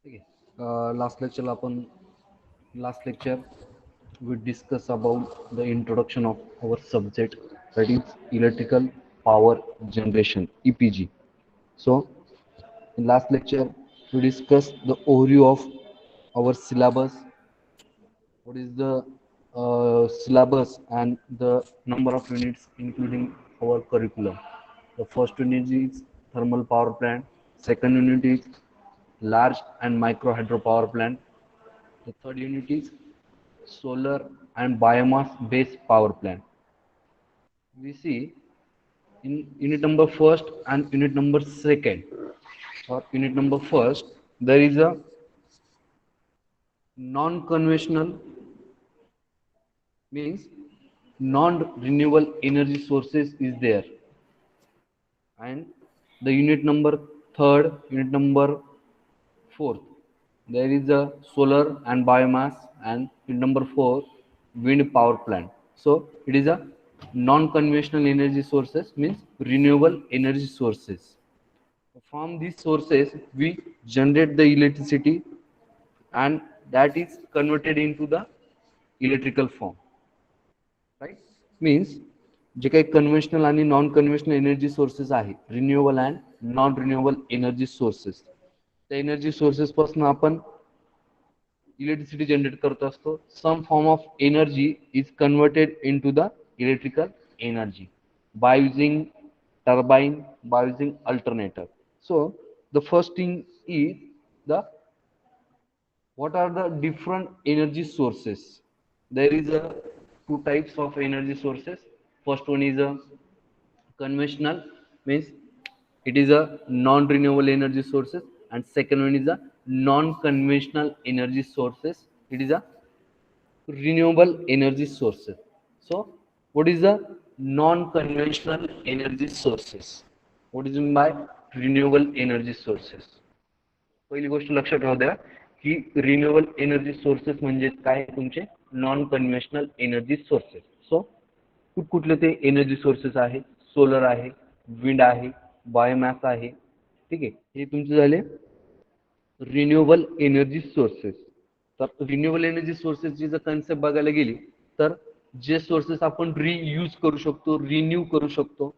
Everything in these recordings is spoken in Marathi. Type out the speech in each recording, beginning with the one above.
ठीक आहे. Last lecture we discuss about the introduction of our subject, that is electrical power generation, EPG. So in last lecture we discussed the overview of our syllabus, what is the syllabus and the number of units including our curriculum. The first unit is thermal power plant, second unit is large and micro hydro power plant, the third unit is solar and biomass based power plant. We see in unit number first and unit number second, or unit number first, there is a non-conventional, means non-renewable energy sources is there, and the unit number third, unit number fourth, there is a solar and biomass, and unit number four, wind power plant. So it is a non-conventional energy sources, means renewable energy sources. From these sources we generate the electricity, and that is converted into the electrical form, right? Means जे काही कन्व्हेन्शनल आणि नॉन कन्व्हेन्शनल एनर्जी सोर्सेस आहे, renewable and non renewable energy sources, त्या एनर्जी सोर्सेस पासून आपण इलेक्ट्रिसिटी जनरेट करत असतो. Some form of energy is converted into the electrical energy by using turbine, by using alternator. So the first thing is the what are the different energy sources. There is a two types of energy sources. First one is a conventional, means it is a non renewable energy sources, and second one is a non conventional energy sources, it is a renewable energy sources. So what is the non conventional energy sources, what is mean by renewable energy sources? पहिली गोष्ट लक्षात राहू द्या की रिन्युएबल एनर्जी सोर्सेस म्हणजे काय, तुमचे non conventional energy sources. So कुठले ते एनर्जी सोर्सेस आहे, सोलर आहे, विंड आहे, बायोमॅस आहे. ठीक आहे, हे तुमचे झाले रिन्युएबल एनर्जी सोर्सेस. तर रिन्युएबल एनर्जी सोर्सेसची जर कन्सेप्ट बघायला गेली तर जे सोर्सेस आपण रियूज करू शकतो, रिन्यू करू शकतो,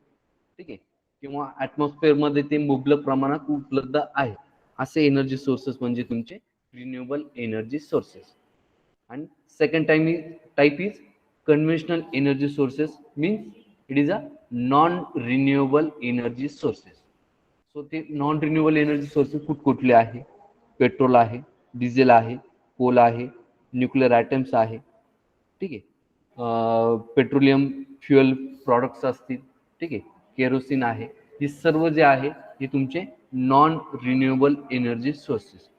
ठीक आहे, किंवा ऍटमॉस्फिअर मध्ये ते मुबलक प्रमाणात उपलब्ध आहे, असे एनर्जी सोर्सेस म्हणजे तुमचे रिन्युएबल एनर्जी सोर्सेस. आणि second type is conventional energy sources, means it is a non renewable energy sources. So ते नॉन रिन्युएबल एनर्जी सोर्सेस कुठले आहे? पेट्रोल आहे, डिझेल आहे, कोल आहे, न्यूक्लिअर ॲटम्स आहे, ठीक आहे, पेट्रोलियम फ्युएल प्रॉडक्ट्स असतील, ठीक आहे, केरोसिन आहे. हे सर्व जे आहे हे तुमचे नॉन रिन्युएबल एनर्जी सोर्सेस,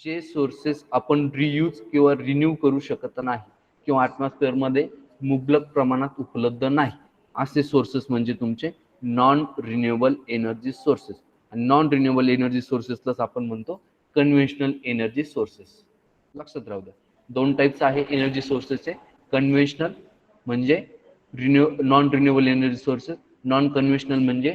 जे सोर्सेस आपण रियूज किंवा रिन्यू करू शकत नाही किंवा ॲटमॉस्फिअरमध्ये मुबलक प्रमाणात उपलब्ध नाही, असे सोर्सेस म्हणजे तुमचे नॉन रिन्युएबल एनर्जी सोर्सेस. आणि नॉन रिन्युएबल एनर्जी सोर्सेसलाच आपण म्हणतो कन्व्हेन्शनल एनर्जी सोर्सेस. लक्षात राहू द्या, दोन टाइप्स आहे एनर्जी सोर्सेसचे. कन्व्हेन्शनल म्हणजे non renewable energy sources, non conventional म्हणजे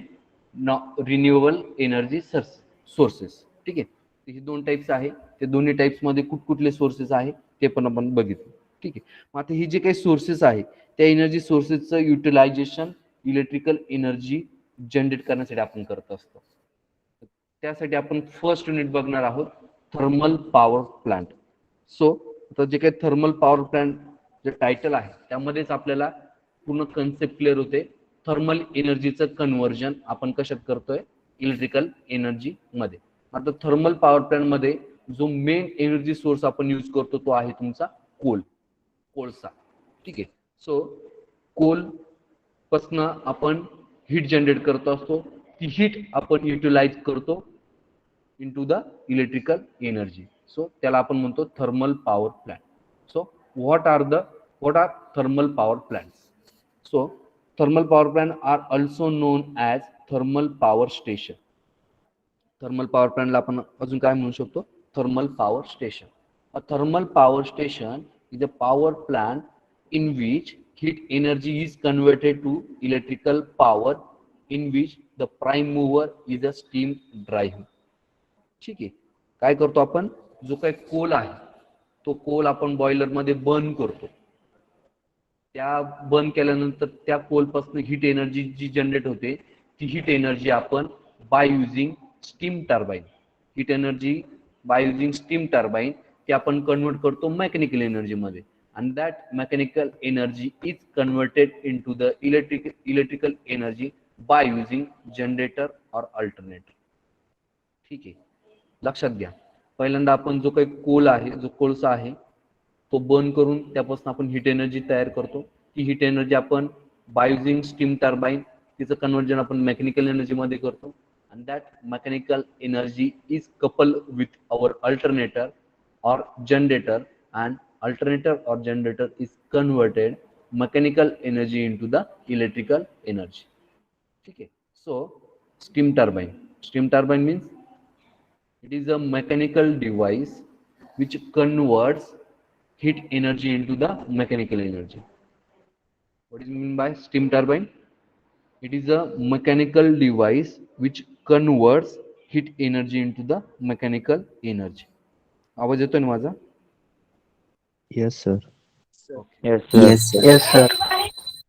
रिन्युएबल एनर्जी सोर्सेस. ठीक आहे, हे दोन टाइप्स आहे. ते दोन्ही टाइप्स मध्ये कुठले सोर्सेस आहे ते पण आपण बघितलं. ठीक आहे, मग आता ही जे काही सोर्सेस आहे त्या एनर्जी सोर्सेसचं युटिलायझेशन इलेक्ट्रिकल एनर्जी जनरेट करण्यासाठी आपण करत असतो. त्यासाठी आपण फर्स्ट युनिट बघणार आहोत, थर्मल पॉवर प्लांट. सो आता जे काही थर्मल पॉवर प्लांट जे टायटल आहे त्यामध्येच आपल्याला पूर्ण कन्सेप्ट क्लिअर होते. थर्मल एनर्जीचं कन्व्हर्जन आपण कशात करतोय? इलेक्ट्रिकल एनर्जी मध्ये. आता थर्मल पॉवर प्लांट मध्ये जो मेन एनर्जी सोर्स आपण यूज करतो तो आहे तुमचा कोळसा. ठीक आहे, सो कोल पासून आपण हीट जनरेट करत असतो, ती हीट आपण युटिलाइज करतो into the electrical energy. So त्याला आपण म्हणतो thermal power plant. So what are thermal power plants? So thermal power plant are also known as thermal power station. Thermal power plant ला आपण अजून काय म्हणू शकतो? Thermal power station. A thermal power station is a power plant in which heat energy is converted to electrical power, in which the prime mover is a steam drive. ठीक आहे, काय करतो आपण? जो काही कोल आहे तो कोल आपण बॉयलर मध्ये बर्न करतो. त्या बर्न केल्यानंतर त्या कोलपासून हीट एनर्जी जी जनरेट होते ती हीट एनर्जी आपण by using steam turbine, heat energy by using steam turbine ती आपण कन्वर्ट करतो मेकॅनिकल एनर्जी मध्ये. and that mechanical energy is converted into the electrical energy by using generator or alternator. ठीक आहे, लक्षात घ्या. पहिल्यांदा आपण जो काही कोल आहे, जो कोळसा आहे तो बर्न करून त्यापासून आपण हीट एनर्जी तयार करतो. ती हीट एनर्जी आपण बाय युजिंग स्टीम टर्बाइन तिचं कन्वर्जन आपण मेकॅनिकल एनर्जी मध्ये करतो. and that mechanical energy is coupled with our alternator or generator, and alternator or generator is converted mechanical energy into the electrical energy. ठीक है. So steam turbine means it is a mechanical device which converts heat energy into the mechanical energy. What is mean by steam turbine? It is a mechanical device which converts heat energy into the mechanical energy. आवाज येतोय ना माझा? Yes, sir. Okay. Yes, sir. Yes, sir.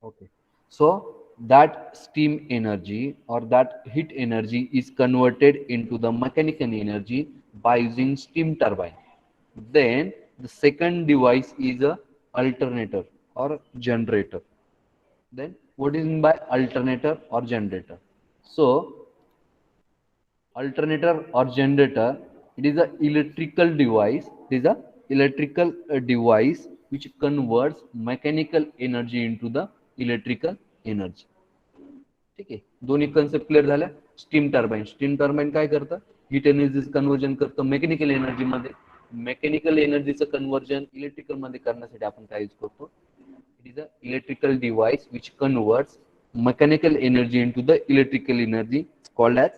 Okay. So that steam energy or that heat energy is converted into the mechanical energy by using steam turbine. Then the second device is a alternator or generator. Then what is meant by alternator or generator? So alternator or generator, it is a electrical device. It is a electrical device which converts mechanical energy into the electrical energy. ठीक आहे, दोन्ही कन्सेप्ट क्लिअर झाल्या. स्टीम टर्बाइन काय करतं, हीट एनर्जीचं कन्वर्जन करतं मेकॅनिकल एनर्जी मध्ये. मेकॅनिकल एनर्जीचं कन्वर्जन इलेक्ट्रिकल मध्ये करण्यासाठी आपण काय यूज करतो, it is a electrical device which converts mechanical energy into the electrical energy, called as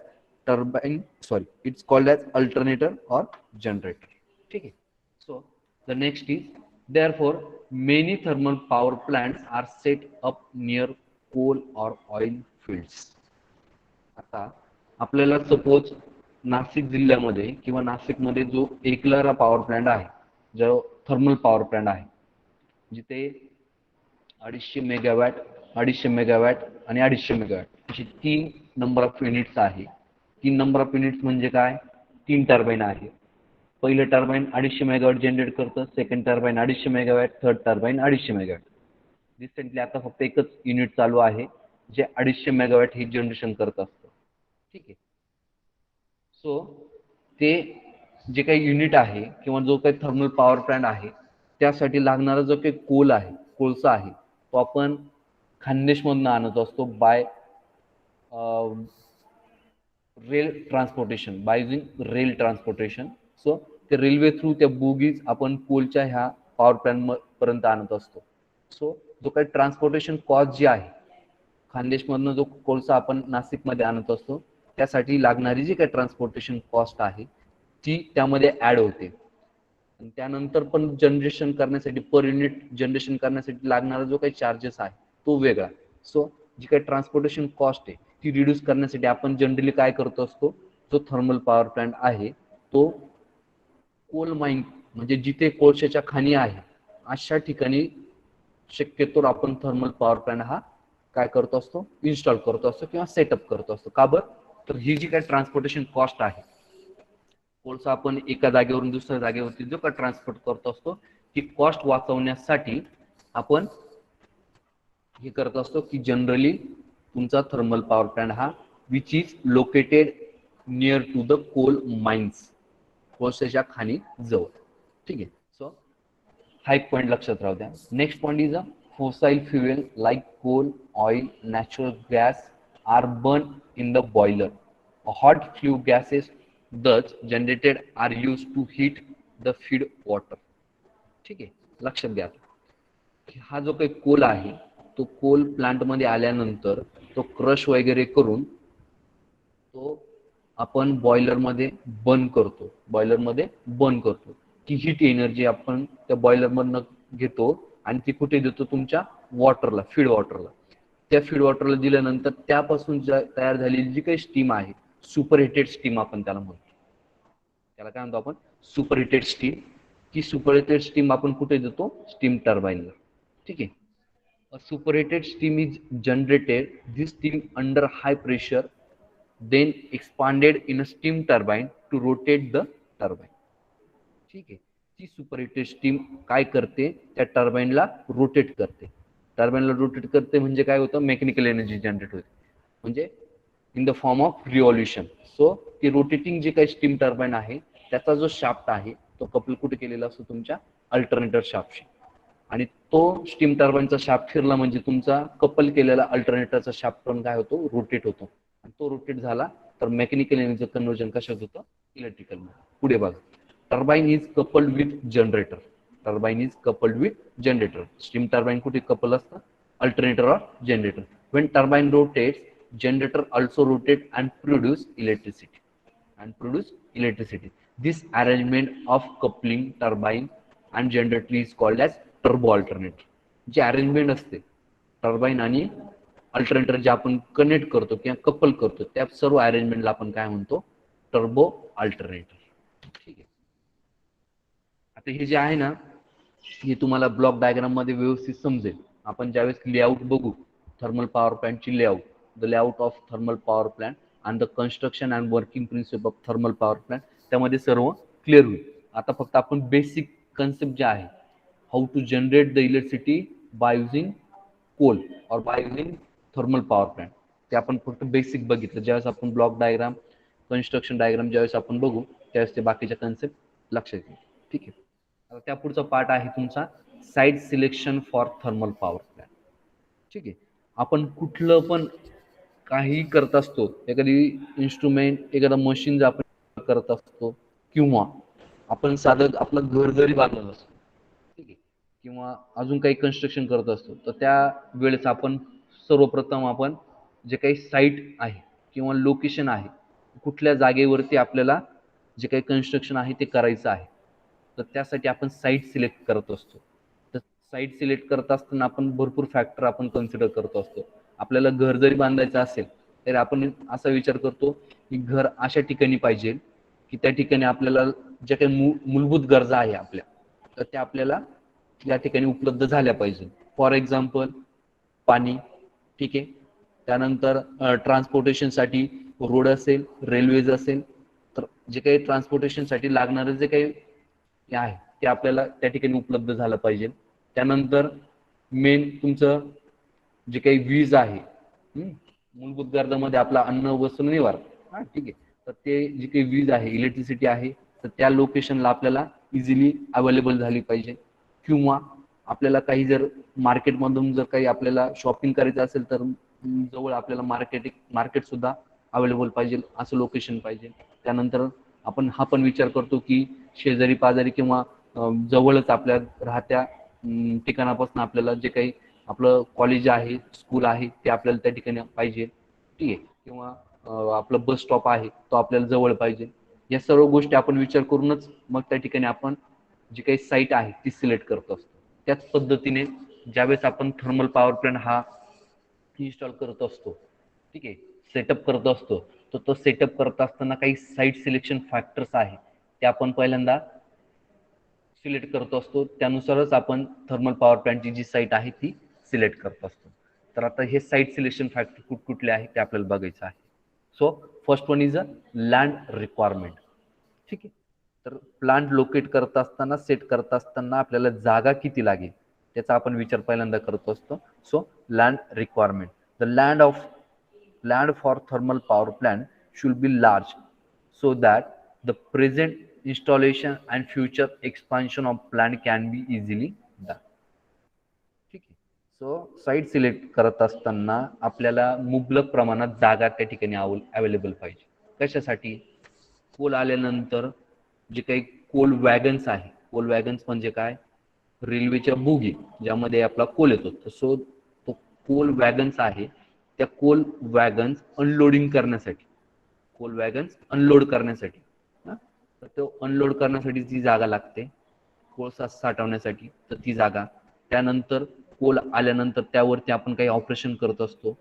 turbine, sorry, it's called as alternator or generator. ठीक है. So the next is, therefore many thermal power plants are set up near coal or oil fields. आता आपल्याला सपोज नाशिक जिल्ह्यामध्ये किंवा नाशिकमध्ये जो एकलारा पॉवर प्लांट आहे, जो थर्मल पॉवर प्लांट आहे, जिथे 250 मेगावॅट 250 मेगावॅट आणि 250 मेगावॅट अशी 3 नंबर ऑफ युनिट्स आहे. 3 नंबर ऑफ युनिट्स म्हणजे काय, 3 टर्बाइन आहे. पहिलं टर्बाइन 250 मेगावॅट जनरेट करतं, second turbine 250 megawatt, third turbine 250 megawatt. Recently आता फक्त एकच युनिट चालू आहे जे 250 मेगावॅट ही जनरेशन करत असतं. ठीक आहे. सो ते जे काही युनिट आहे किंवा जो काही थर्मल पॉवर प्लांट आहे त्यासाठी लागणारा जो काही कोल आहे, कोळसा आहे, तो आपण खानदेशमधून आणत असतो bye rail transportation, by using rail transportation. So ते रेल्वे थ्रू त्या बोगीज आपण कोलच्या ह्या पॉवर प्लांट पर्यंत आणत असतो. सो जो काही ट्रान्सपोर्टेशन कॉस्ट जी आहे, खानदेशमधनं जो कोळसा आपण नाशिकमध्ये आणत असतो त्यासाठी लागणारी जी काही ट्रान्सपोर्टेशन कॉस्ट आहे ती त्यामध्ये ऍड होते. आणि त्यानंतर पण जनरेशन करण्यासाठी, पर युनिट जनरेशन करण्यासाठी लागणारा जो काही चार्जेस आहे तो वेगळा. सो जी काही ट्रान्सपोर्टेशन कॉस्ट आहे ती रिड्यूस करण्यासाठी आपण जनरली काय करतो असतो, जो थर्मल पॉवर प्लांट आहे तो कोल माइन म्हणजे जिथे कोळशाच्या खाणी आहे अशा ठिकाणी शक्यतो आपण थर्मल पॉवर प्लांट हा काय करतो असतो, इन्स्टॉल करतो असतो किंवा सेटअप करतो असतो. का बरं, तर ही जी काही ट्रान्सपोर्टेशन कॉस्ट आहे, कोळसा आपण एका जागेवरून दुसऱ्या जागेवरती जो काही ट्रान्सपोर्ट करतो असतो ती कॉस्ट वाचवण्यासाठी आपण हे करत असतो की जनरली तुमचा थर्मल पॉवर प्लांट हा which is located near to the coal mines, कोळशाच्या खाणी जवळ. ठीक आहे. सो हा एक पॉईंट लक्षात राहू द्या. Next point is a fossil fuel like coal, oil, natural gas are burned in the boiler. Hot flue gases thus generated are used to heat the feed water. ठीक आहे, लक्षात घ्या. हा जो काही कोल आहे तो कोल प्लांट मध्ये आल्यानंतर तो क्रश वगैरे करून तो आपण बॉयलर मध्ये बर्न करतो. ती हीट एनर्जी आपण त्या बॉयलर मधनं घेतो आणि ती कुठे देतो, तुमच्या वॉटरला, फीड वॉटरला. त्या फीड वॉटरला दिल्यानंतर त्यापासून तयार झालेली जी काही स्टीम आहे, सुपर हिटेड स्टीम आपण त्याला म्हणतो. त्याला काय म्हणतो आपण, सुपरहिटेड स्टीम. की सुपरहिटेड स्टीम आपण कुठे देतो? स्टीम टर्बाईनला. ठीक आहे. A superheated steam is generated, this steam under high pressure, then expanded in a steam turbine to rotate the turbine. ठीक आहे. ती सुपरहिटेड स्टीम काय करते? त्या टर्बाईनला रोटेट करते. टर्बाईनला रोटेट करते म्हणजे काय होतं? मेकॅनिकल एनर्जी जनरेट होते, म्हणजे in the form of revolution. So ती रोटेटिंग जे काही स्टीम टर्बाईन आहे त्याचा जो शाफ्ट आहे तो कपल कुठे केलेला असतो? तुमच्या अल्टरनेटर शाफ्टशी. आणि तो स्टीम टर्बाईनचा शाफ्ट फिरला म्हणजे तुमचा कपल केलेला अल्टरनेटरचा शाफ्ट पण काय होतो? रोटेट होतो. आणि तो रोटेट झाला तर मेकॅनिकल एनर्जी कन्व्हर्जन कशात होतं? इलेक्ट्रिकल मध्ये. पुढे बघा. Turbine is coupled with generator. Turbine is coupled with generator. Steam turbine कुठे कपल असतं? Alternator or generator. When turbine rotates, generator also rotate and produce electricity. This arrangement of coupling turbine and generator is called as turbo alternator. जे अरेंजमेंट असते टर्बाईन आणि अल्टरनेटर जे आपण कनेक्ट करतो किंवा कपल करतो त्या सर्व अरेंजमेंटला आपण काय म्हणतो? Turbo alternator. ठीक आहे. आता हे जे आहे ना, हे तुम्हाला ब्लॉक डायग्राम मध्ये व्यवस्थित समजेल. आपण ज्यावेळेस लेआउट बघू थर्मल पॉवर प्लांटची layout, the layout of thermal power plant and the construction and working principle of thermal power plant, त्यामध्ये सर्व क्लिअर होईल. आता फक्त आपण बेसिक कन्सेप्ट जे आहे, how to generate the electricity by using coal और by using thermal power plant, ते आपण फक्त बेसिक बघितलं. ज्यावेळेस आपण ब्लॉक डायग्राम, कन्स्ट्रक्शन डायग्राम ज्यावेळेस आपण बघू त्यावेळेस ते बाकीच्या कन्सेप्ट लक्षात येईल. ठीक आहे. आता त्या पुढचा पार्ट आहे तुमचा site selection for thermal power plant. ठीक आहे. आपण कुठलं पण काही करत असतो, एखादी इन्स्ट्रुमेंट, एखादा मशीन जर आपण करत असतो किंवा आपण साधं आपलं घर जरी बांधत असतो, ठीक आहे, किंवा अजून काही कन्स्ट्रक्शन करत असतो, तर त्या वेळेस आपण सर्वप्रथम आपण जे काही साईट आहे किंवा लोकेशन आहे, कुठल्या जागेवरती आपल्याला जे काही कन्स्ट्रक्शन आहे ते करायचं आहे, तर त्यासाठी आपण साईट सिलेक्ट करत असतो. तर साईट सिलेक्ट करत असताना आपण भरपूर फॅक्टर आपण कन्सिडर करत असतो. आपल्याला घर जरी बांधायचं असेल तर आपण असा विचार करतो की घर अशा ठिकाणी पाहिजे की त्या ठिकाणी आपल्याला ज्या काही मूलभूत गरजा आहे आपल्या, तर त्या आपल्याला या ठिकाणी उपलब्ध झाल्या पाहिजे. फॉर एक्झाम्पल पाणी. ठीक आहे. त्यानंतर ट्रान्सपोर्टेशनसाठी रोड असेल, रेल्वेज असेल, तर जे काही ट्रान्सपोर्टेशनसाठी लागणारे जे काही आहे ते आपल्याला त्या ठिकाणी उपलब्ध झालं पाहिजे. त्यानंतर मेन तुमचं जे काही वीज आहे, मूलभूत गरजामध्ये आपला अन्न, वस्त्र, निवारा, हा ठीक आहे, तर ते जी काही वीज आहे, इलेक्ट्रिसिटी आहे, तर त्या लोकेशनला आपल्याला इझिली अवेलेबल झाली पाहिजे. किंवा आपल्याला काही जर मार्केटमधून जर काही आपल्याला शॉपिंग करायचं असेल तर जवळ आपल्याला मार्केट सुद्धा अवेलेबल पाहिजे, असं लोकेशन पाहिजे. त्यानंतर आपण हा पण विचार करतो की शेजारी पाजारी किंवा जवळच आपल्या राहत्या ठिकाणापासून आपल्याला जे काही आपलं कॉलेज आहे, स्कूल आहे, ते आपल्याला त्या ठिकाणी पाहिजे. ठीक आहे. किंवा आपलं बस स्टॉप आहे तो आपल्याला जवळ पाहिजे. या सर्व गोष्टी आपण विचार करूनच मग त्या ठिकाणी आपण जी काही साईट आहे ती सिलेक्ट करत असतो. त्याच पद्धतीने ज्यावेळेस आपण थर्मल पॉवर प्लांट हा इन्स्टॉल करत असतो, ठीक आहे, सेटअप करत असतो, तर तो सेटअप करत असताना काही साईट सिलेक्शन फॅक्टर्स आहे ते आपण पहिल्यांदा सिलेक्ट करत असतो. त्यानुसारच आपण थर्मल पॉवर प्लांटची जी साईट आहे ती सिलेक्ट करत असतो. तर आता हे साईट सिलेक्शन फॅक्टर कुठले आहे ते आपल्याला बघायचं आहे. So first one is a land requirement. ठीक आहे. तर प्लांट लोकेट करत असताना, सेट करत असताना आपल्याला जागा किती लागेल त्याचा आपण विचार पहिल्यांदा करत असतो. So land requirement. The land for thermal power plant should B large so that the present installation and future expansion of plant can be easily done. ठीक आहे. सो साईट सिलेक्ट करत असताना आपल्याला मुबलक प्रमाणात जागा त्या ठिकाणी अवेलेबल पाहिजे. कशासाठी? कोल आल्यानंतर जे काही कोल वॅगन्स आहे, कोल वॅगन्स म्हणजे काय? रेल्वेच्या बोगी ज्यामध्ये आपला कोल येतो. सो तो कोल वॅगन्स आहे, त्या कोल वॅगन्स अनलोडिंग करण्यासाठी, कोल वॅगन्स अनलोड करण्यासाठी, तर तो अनलोड करण्यासाठी जी जागा लागते, कोळसा साठवण्यासाठी तर ती जागा. त्यानंतर कोल आल्यानंतर त्यावरती आपण काही ऑपरेशन करत असतो.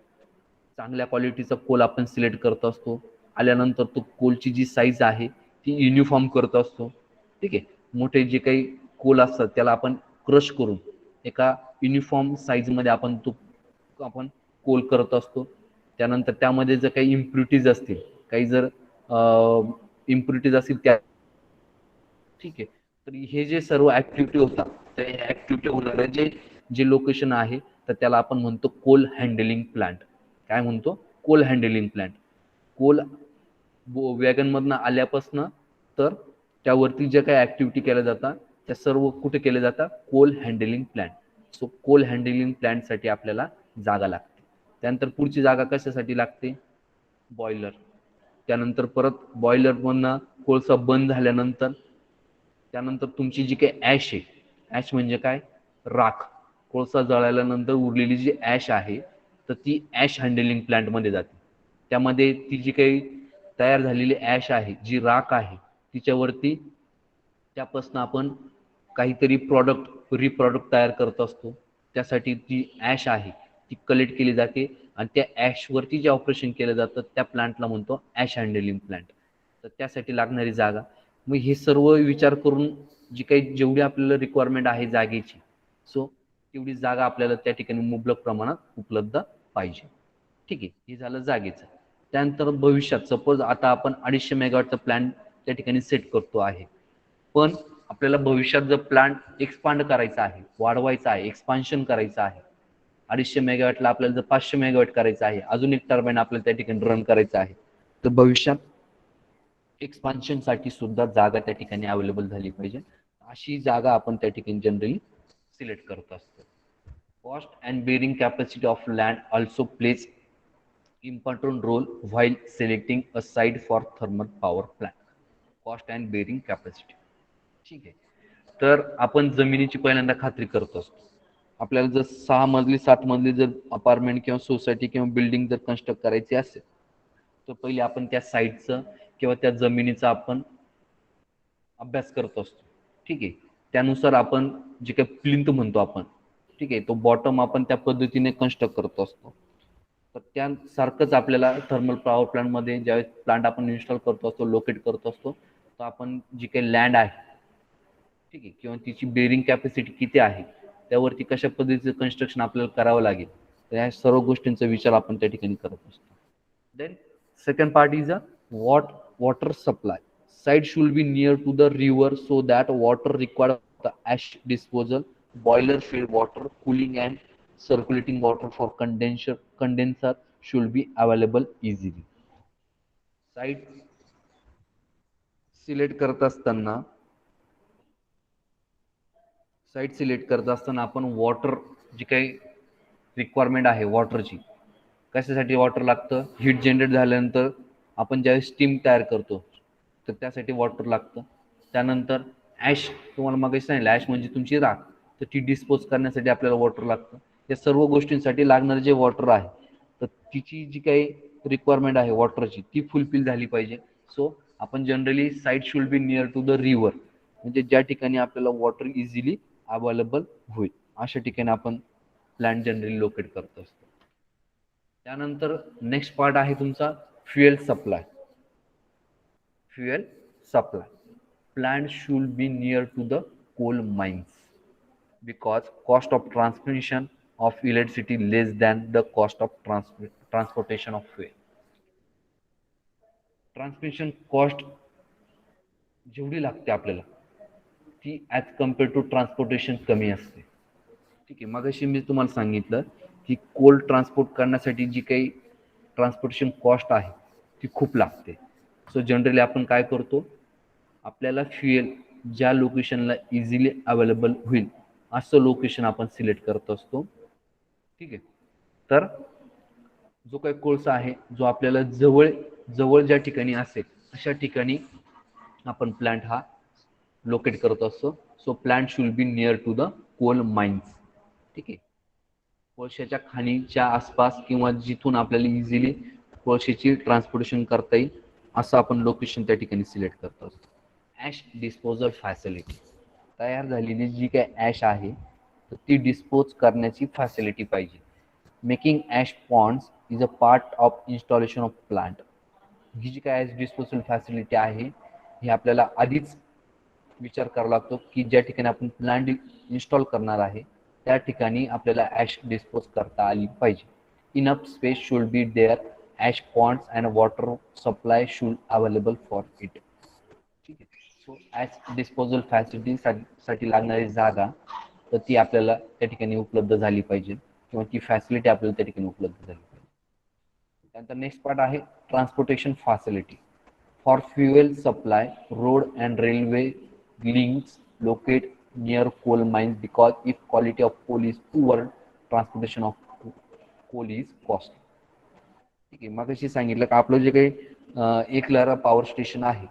चांगल्या क्वालिटीचा कोल आपण सिलेक्ट करत असतो. आल्यानंतर तो कोलची जी साईज आहे ती युनिफॉर्म करत असतो. ठीक आहे. मोठे जे काही कोल असतात त्याला आपण क्रश करून एका युनिफॉर्म साईजमध्ये आपण कोल करत असतो. त्यानंतर त्यामध्ये जर काही इम्प्युरिटीज असतील, काही जर इम्प्युरिटीज असतील त्या, ठीक आहे. तर हे जे सर्व ऍक्टिव्हिटी होतात, त्या ऍक्टिव्हिटी होणारे जे जे लोकेशन आहे, तर त्याला आपण म्हणतो कोल हँडलिंग प्लांट. काय म्हणतो? Coal handling plant. कोल वॅगनमधनं आल्यापासनं तर त्यावरती ज्या काही ऍक्टिव्हिटी केल्या जातात त्या सर्व कुठे केल्या जातात? Coal handling plant. So coal handling प्लांटसाठी आपल्याला जागा लागते. त्यानंतर पुढची जागा कशासाठी लागते? बॉयलर. त्यानंतर परत बॉयलरमधनं कोळसा बंद झाल्यानंतर त्यानंतर तुमची जी काही ॲश आहे, ॲश म्हणजे काय? राख. कोळसा जळाल्यानंतर उरलेली जी ॲश आहे तर ती ॲश हँडलिंग प्लांटमध्ये जाते. त्यामध्ये ती जी काही तयार झालेली ॲश आहे, जी राख आहे, तिच्यावरती त्यापासून आपण काहीतरी रिप्रॉडक्ट तयार करत असतो. त्यासाठी ती ॲश आहे ती कलेक्ट केली जाते आणि त्या ॲशवरती जे ऑपरेशन केलं जातं त्या प्लांटला म्हणतो ॲश हँडलिंग प्लांट. तर त्यासाठी लागणारी जागा. मग हे सर्व विचार करून जेवढी आपल्याला रिक्वायरमेंट आहे जागेची, सो तेवढी जागा आपल्याला त्या ठिकाणी मुबलक प्रमाणात उपलब्ध पाहिजे. ठीक आहे, हे झालं जागेचं. त्यानंतर भविष्यात सपोज आता आपण 250 मेगावॉटचा प्लॅन त्या ठिकाणी सेट करतो आहे, पण आपल्याला भविष्यात जर प्लांट एक्सपांड करायचा आहे, वाढवायचा आहे, एक्सपान्शन करायचं आहे, 250 मेगावॅटला आपल्याला जर 500 मेगावॅट करायचं आहे, अजून एक टर्बाईन आपल्याला त्या ठिकाणी रन करायचं आहे, तर भविष्यात एक्सपान्शनसाठी सुद्धा जागा त्या ठिकाणी अवेलेबल झाली पाहिजे. अशी जागा आपण त्या ठिकाणी जनरली सिलेक्ट करत असतो. Cost and bearing capacity of land also plays important role while selecting a site for thermal power plant. Cost and bearing capacity. ठीक आहे. तर आपण जमिनीची पहिल्यांदा खात्री करत असतो. आपल्याला जर 6 मजली 7 मजली जर अपार्टमेंट किंवा सोसायटी किंवा बिल्डिंग जर कन्स्ट्रक्ट करायची असेल तर पहिले आपण त्या साईटचं किंवा त्या जमिनीचा आपण अभ्यास करत असतो. ठीक आहे. त्यानुसार आपण जे काही प्लिंथ म्हणतो आपण, ठीक आहे, तो बॉटम आपण त्या पद्धतीने कन्स्ट्रक्ट करत असतो. तर त्यासारखंच आपल्याला थर्मल पॉवर प्लांटमध्ये ज्यावेळेस प्लांट आपण इन्स्टॉल करतो असतो, लोकेट करत असतो, तर आपण जी काही लँड आहे, ठीक आहे, किंवा तिची बेरिंग कॅपॅसिटी किती आहे, त्यावरती कशा पद्धतीचं कन्स्ट्रक्शन आपल्याला करावं लागेल, तर ह्या सर्व गोष्टींचा विचार आपण त्या ठिकाणी करत असतो. Then second part is a water supply. Site should be near to the river so that water required for the ash disposal, boiler field water, cooling and circulating water for condenser should be available easily. Site select करत असताना आपण वॉटर जी काही रिक्वायरमेंट आहे वॉटरची, कशासाठी वॉटर लागतं? हीट जनरेट झाल्यानंतर आपण ज्यावेळेस स्टीम तयार करतो तर त्यासाठी वॉटर लागतं. त्यानंतर ॲश, तुम्हाला मागे सांगितलं ॲश म्हणजे तुमची राख, तर ती डिस्पोज करण्यासाठी आपल्याला वॉटर लागतं. या सर्व गोष्टींसाठी लागणारं जे वॉटर आहे तर तिची जी काही रिक्वायरमेंट आहे वॉटरची ती फुलफिल झाली पाहिजे. सो आपण generally site should be near to the river, म्हणजे ज्या ठिकाणी आपल्याला वॉटर इझिली अवेलेबल होईल अशा ठिकाणी आपण प्लॅन्ट जनरली लोकेट करत असतो. त्यानंतर नेक्स्ट पार्ट आहे तुमचा fuel supply. Plant should be near to the coal mines because cost of transmission of electricity less than the cost of transportation of fuel. Transmission cost जेवढी लागते आपल्याला ती ॲज कम्पेअर टू ट्रान्सपोर्टेशन कमी असते. ठीक आहे. मगाशी मी तुम्हाला सांगितलं की कोल ट्रान्सपोर्ट करण्यासाठी जी काही ट्रान्सपोर्टेशन कॉस्ट आहे ती खूप लागते. सो जनरली आपण काय करतो, आपल्याला फ्युएल ज्या लोकेशनला इझिली अवेलेबल होईल असं लोकेशन आपण सिलेक्ट करत असतो. ठीक आहे. तर जो काही कोळसा आहे जो आपल्याला जवळ ज्या ठिकाणी असेल अशा ठिकाणी आपण प्लांट हा लोकेट करत असतो. So plant should be near to the coal mines. ठीक आहे. कोळशाच्या खाणीच्या आसपास किंवा जिथून आपल्याला इझिली कोळशाची ट्रान्सपोर्टेशन करता येईल असं आपण लोकेशन त्या ठिकाणी सिलेक्ट करत असतो. Ash disposal facility. तयार झालेली जी काही ॲश आहे तर ती डिस्पोज करण्याची फॅसिलिटी पाहिजे. Making ash ponds is a part of installation of plant. ही जी काय ॲश डिस्पोजल फॅसिलिटी आहे ही आपल्याला आधीच विचार करावा लागतो की ज्या ठिकाणी आपण प्लांट इन्स्टॉल करणार आहे त्या ठिकाणी आपल्याला ॲश डिस्पोज करता आली पाहिजे. Enough space should be there, ash ponds and water supply should available for it. ठीक आहे. सो ॲश डिस्पोजल फॅसिलिटीसाठी लागणारी जागा तर ती आपल्याला त्या ठिकाणी उपलब्ध झाली पाहिजे किंवा ती फॅसिलिटी आपल्याला त्या ठिकाणी उपलब्ध झाली पाहिजे. त्यानंतर नेक्स्ट पार्ट आहे transportation facility. For fuel supply, road and railway links locate near coal mines because if quality of coal is poor, transportation of coal is costly. ठीक आहे. मग अशी सांगितलं का आपलं जे काही एकलारा पॉवर स्टेशन आहे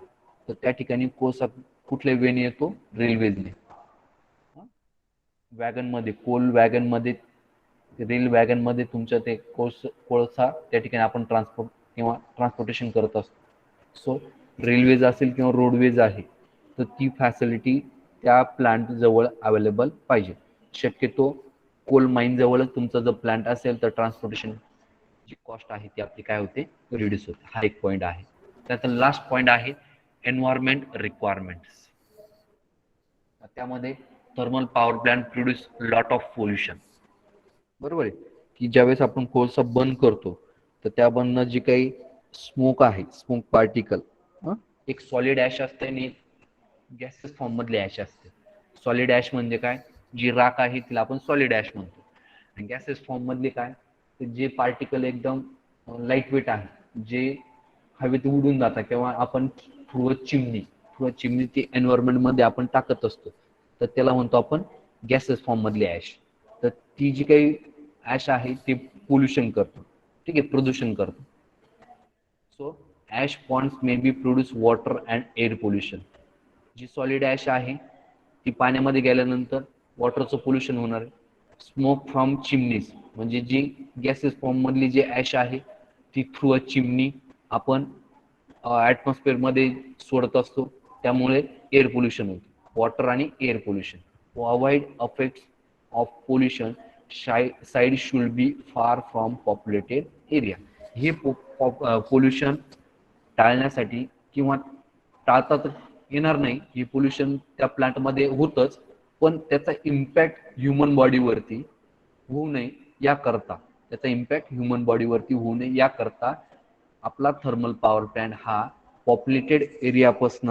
तर त्या ठिकाणी कोळसा कुठल्या वेने येतो? रेल्वेने. वॅगन मध्ये, कोल वॅगन मध्ये, रेल वॅगन मध्ये तुमचं ते कोळसा त्या ठिकाणी आपण ट्रान्सपोर्टेशन करत असतो. सो रेल्वेज असेल किंवा रोडवेज आहे तर ती फॅसिलिटी त्या प्लांट जवळ अवेलेबल पाहिजे. शक्यतो कोल माइन जवळच तुमचा जर प्लांट असेल तर ट्रान्सपोर्टेशन जी कॉस्ट आहे ती आपली काय होते? रिड्यूस होते. हा एक पॉईंट आहे. त्यानंतर लास्ट पॉईंट आहे एन्व्हायरमेंट रिक्वायरमेंट्स. त्यामध्ये thermal power plant produce lot of pollution. बरोबर आहे की ज्यावेळेस आपण कोळसा बर्न करतो तर त्या बनणं जी काही स्मोक आहे, स्मोक पार्टिकल, एक सॉलिड ॲश असते आणि गॅसेस फॉर्म मधले ॲश असते. सॉलिड ॲश म्हणजे काय? जी राख आहे तिला आपण सॉलिड ॲश म्हणतो. आणि गॅसेस फॉर्म मधले काय? तर जे पार्टिकल एकदम लाईट वेट आहे, जे हवेत उडून जातात किंवा आपण थ्रू चिमणी ते एन्व्हायरमेंट मध्ये आपण टाकत असतो तर त्याला म्हणतो आपण गॅसेस फॉर्म मधली ॲश. तर ती जी काही ॲश आहे ते पोल्युशन करतो. ठीक आहे, प्रदूषण करतो. So ash ponds may be produce water and air pollution. जी सॉलिड ॲश आहे ती पाण्यामध्ये गेल्यानंतर वॉटरचं पोल्युशन होणार आहे. स्मोक फ्रॉम चिमनीज म्हणजे जी गॅसेस फॉर्म मधली जी ॲश आहे ती थ्रू अ चिमनी आपण ॲटमॉस्फिअर मध्ये सोडत असतो, त्यामुळे एअर पोल्युशन होतं. वॉटर आणि air pollution. To avoid effects of pollution, side should be far from populated area. हे पोल्युशन टाळण्यासाठी किंवा टाळता तर येणार नाही, हे पोल्युशन त्या प्लांटमध्ये होतच, पण त्याचा इम्पॅक्ट ह्युमन बॉडीवरती होऊ नये याकरता, आपला थर्मल पॉवर प्लांट हा पॉप्युलेटेड एरियापासून